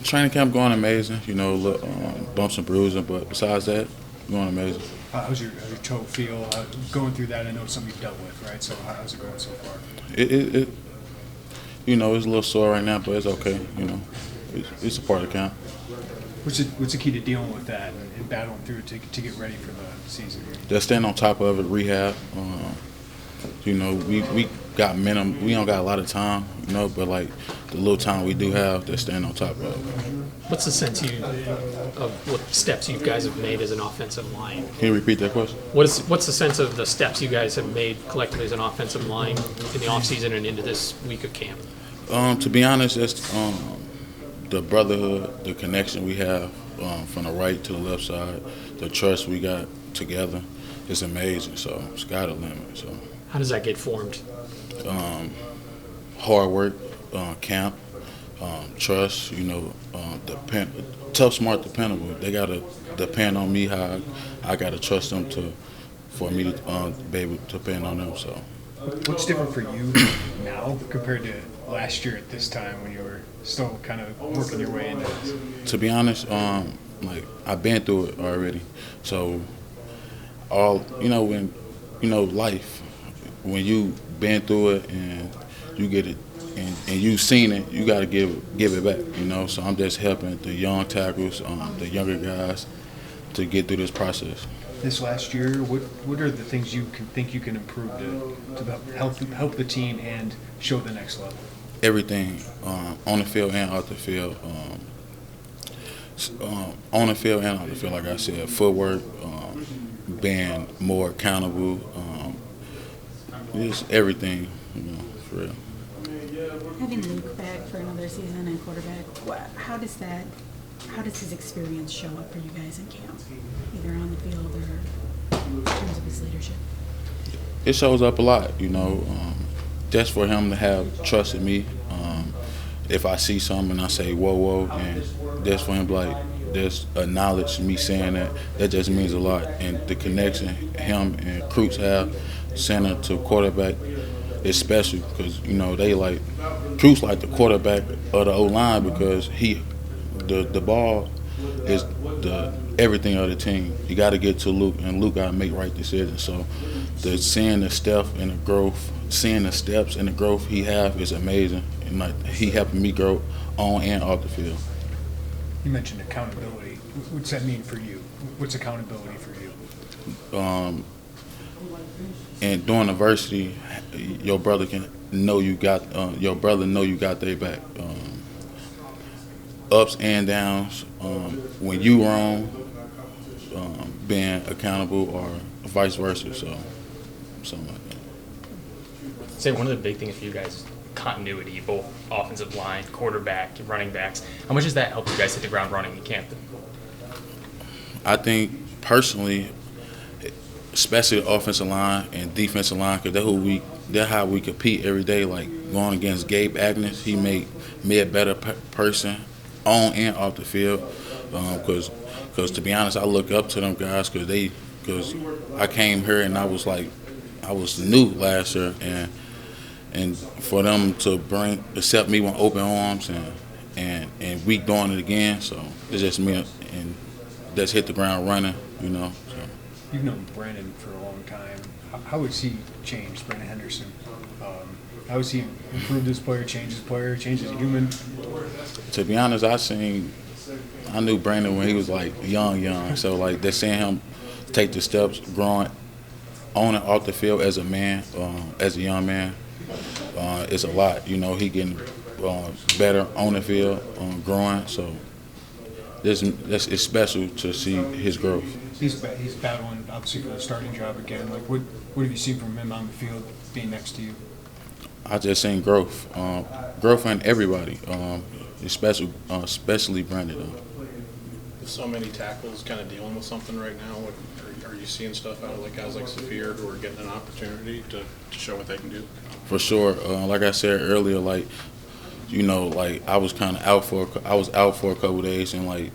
Training camp going amazing. You know, bumps and bruising, but besides that, going amazing. How's your toe feel going through that? I know it's something you've dealt with, right? So how's it going so far? It you know, it's a little sore right now, but it's okay. You know, it's a part of the camp. What's the key to dealing with that and battling through it to get ready for the season here? Just staying on top of it, rehab. You know, we got minimum. We don't got a lot of time, you know, but like the little time we do have, just staying on top of it. What's the sense of what steps you guys have made as an offensive line? Can you repeat that question? What's the sense of the steps you guys have made collectively as an offensive line in the offseason and into this week of camp? To be honest, it's the brotherhood, the connection we have from the right to the left side, the trust we got together is amazing. So sky the limit. So how does that get formed? Hard work, camp, trust. You know, tough, smart, dependable. They gotta depend on me. How I gotta trust them for me to be able to depend on them. So. What's different for you now compared to last year at this time when you were still kind of working your way into this? To be honest, like I've been through it already. So life, when you been through it and you get it and you've seen it, you gotta give it back, you know. So I'm just helping the young tackles, the younger guys to get through this process. This last year, what are the things you can improve to help the team and show the next level? Everything, on the field and off the field. On the field and off the field, like I said, footwork, being more accountable, just everything, you know, for real. Having Luke back for another season and quarterback, how does his experience show up for you guys in camp, either on the field or in terms of his leadership? It shows up a lot, you know. Just for him to have trust in me. If I see something and I say, whoa, and just for him to like, just acknowledge me saying that just means a lot. And the connection him and Cruz have, center to quarterback, is special because, you know, they like, Cruz like the quarterback of the O-line because the ball is the everything of the team. You got to get to Luke, and Luke got to make right decisions. So seeing the steps and the growth, seeing the steps and the growth he have is amazing. And like he helping me grow on and off the field. You mentioned accountability. What's that mean for you? What's accountability for you? And during adversity, your brother can know you got their back. Ups and downs, when you wrong, being accountable, or vice versa. So something like that. Say one of the big things for you guys is continuity, both offensive line, quarterback, running backs. How much does that help you guys hit the ground running in camp? I think personally, especially the offensive line and defensive line, because that's how we compete every day. Like going against Gabe Agnes, he made me a better person on and off the field. Because to be honest, I look up to them guys because I came here and I was new last year, and for them to accept me with open arms and we doing it again, so it's just me and just hit the ground running, you know. So. You've known Brandon for a long time. How has he changed, Brandon Henderson? How has he improved his player, changed his player, changed his human? To be honest, I knew Brandon when he was like young. So like they're seeing him take the steps, growing on and off the field as a man, as a young man. It's a lot, you know. He getting better on the field, growing. So it's special to see his growth. He's battling obviously for the starting job again. Like what have you seen from him on the field, being next to you? I just seen growth in everybody, especially Brandon. With so many tackles kind of dealing with something right now, are you seeing stuff out of like guys like Saphir who are getting an opportunity to show what they can do? For sure. Like I said earlier, like, you know, like I was out for a couple of days, and like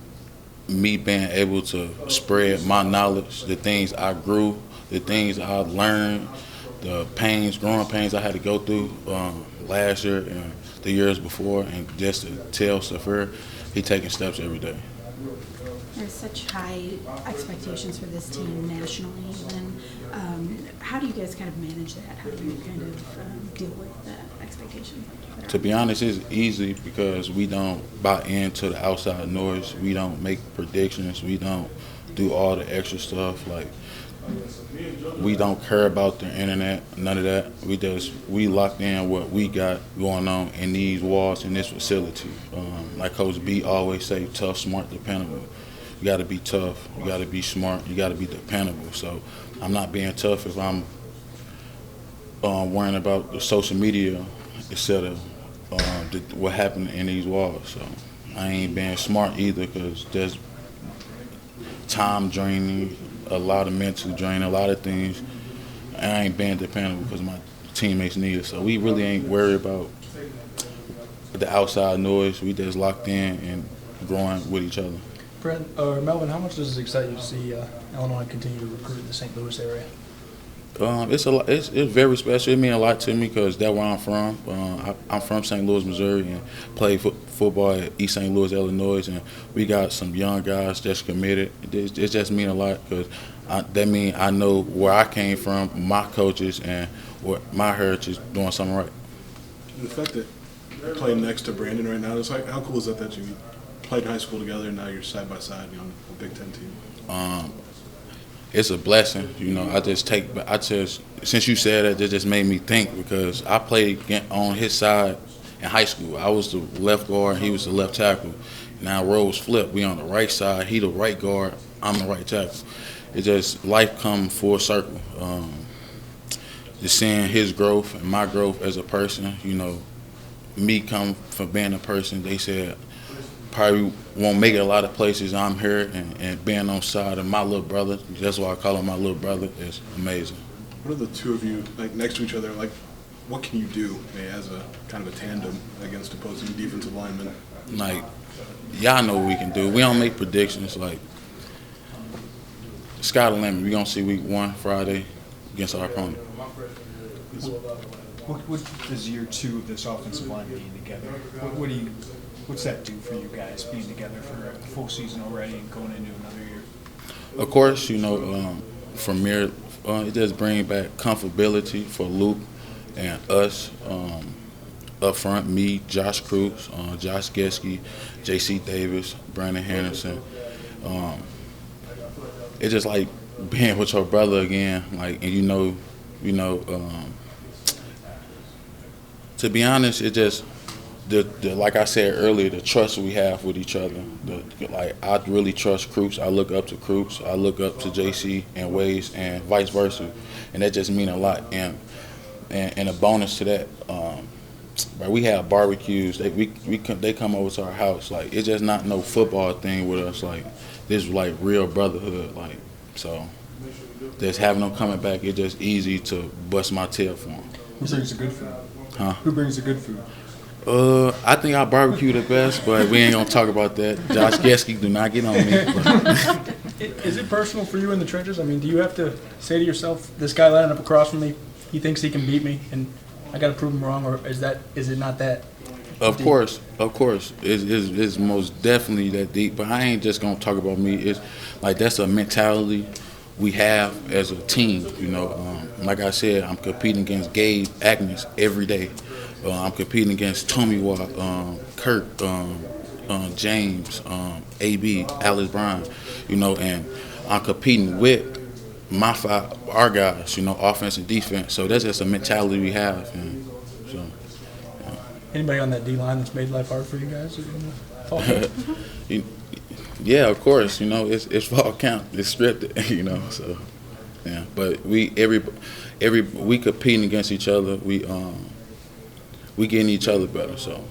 me being able to spread my knowledge, the things I grew, the things I learned, the growing pains I had to go through last year and the years before, and just to tell Saphir he taking steps every day. There's such high expectations for this team nationally, even. How do you guys kind of manage that? How do you kind of deal with the expectations? To be honest, it's easy because we don't buy into the outside noise. We don't make predictions. We don't do all the extra stuff. Like, we don't care about the internet, none of that. We locked in what we got going on in these walls in this facility. Like Coach B always say, tough, smart, dependable. You got to be tough. You got to be smart. You got to be dependable. So I'm not being tough if I'm worrying about the social media instead of what happened in these walls. So I ain't being smart either because there's time draining, a lot of mental drain, a lot of things. I ain't being dependable because my teammates need it. So we really ain't worried about the outside noise. We just locked in and growing with each other. Brent, or Melvin, how much does it excite you to see Illinois continue to recruit in the St. Louis area? It's a lot. It's very special. It means a lot to me because that's where I'm from. I'm from St. Louis, Missouri, and played football at East St. Louis, Illinois, and we got some young guys that's committed. It just means a lot because that means I know where I came from, my coaches, and what my heritage doing something right. The fact that you're playing next to Brandon right now, it's like, how cool is that you played in high school together and now you're side by side on a Big Ten team? It's a blessing, you know. Since you said that, it just made me think because I played on his side in high school. I was the left guard, he was the left tackle. Now roles flip. We on the right side, he the right guard, I'm the right tackle. It just life come full circle. Just seeing his growth and my growth as a person, you know, me come from being a person, they said probably won't make it a lot of places. I'm here and being on side of my little brother, that's why I call him my little brother, is amazing. What are the two of you, like, next to each other, like, what can you do as a kind of a tandem against opposing defensive linemen? Like, y'all know what we can do. We don't make predictions. Like, sky the limit. We're going to see week 1 Friday against our opponent. What does year 2 of this offensive line being together? What's that do for you guys being together for a full season already and going into another year? Of course, you know, from here, it does bring back comfortability for Luke and us up front. Me, Josh Cruz, Josh Geske, J.C. Davis, Brandon Henderson. It's just like being with your brother again. Like, and you know. To be honest, it just. Like I said earlier, the trust we have with each other. I really trust Croops. I look up to Croops. I look up to JC and Waze and vice versa, and that just means a lot. And a bonus to that, we have barbecues. They come over to our house. Like, it's just not no football thing with us. Like, this is like real brotherhood. Like, so just having them coming back, it's just easy to bust my tail for them. Who brings the good food? Huh? Who brings the good food? I think I barbecue the best, but we ain't gonna talk about that. Josh Geske, do not get on me. Is it personal for you in the trenches? I mean, do you have to say to yourself, this guy lining up across from me, he thinks he can beat me, and I got to prove him wrong, or is it not that? Of course, it's most definitely that deep. But I ain't just gonna talk about me. It's like that's a mentality we have as a team. You know, like I said, I'm competing against Gabe Agnes every day. I'm competing against Tommy Watt, Kurt, James, AB, Alex Brown, you know, and I'm competing with our guys, you know, offense and defense. So that's just a mentality we have. And so, yeah. Anybody on that D-line that's made life hard for you guys? Yeah, of course, you know, it's fall count, it's scripted, you know, so, yeah. But we competing against each other, we getting each other better, so.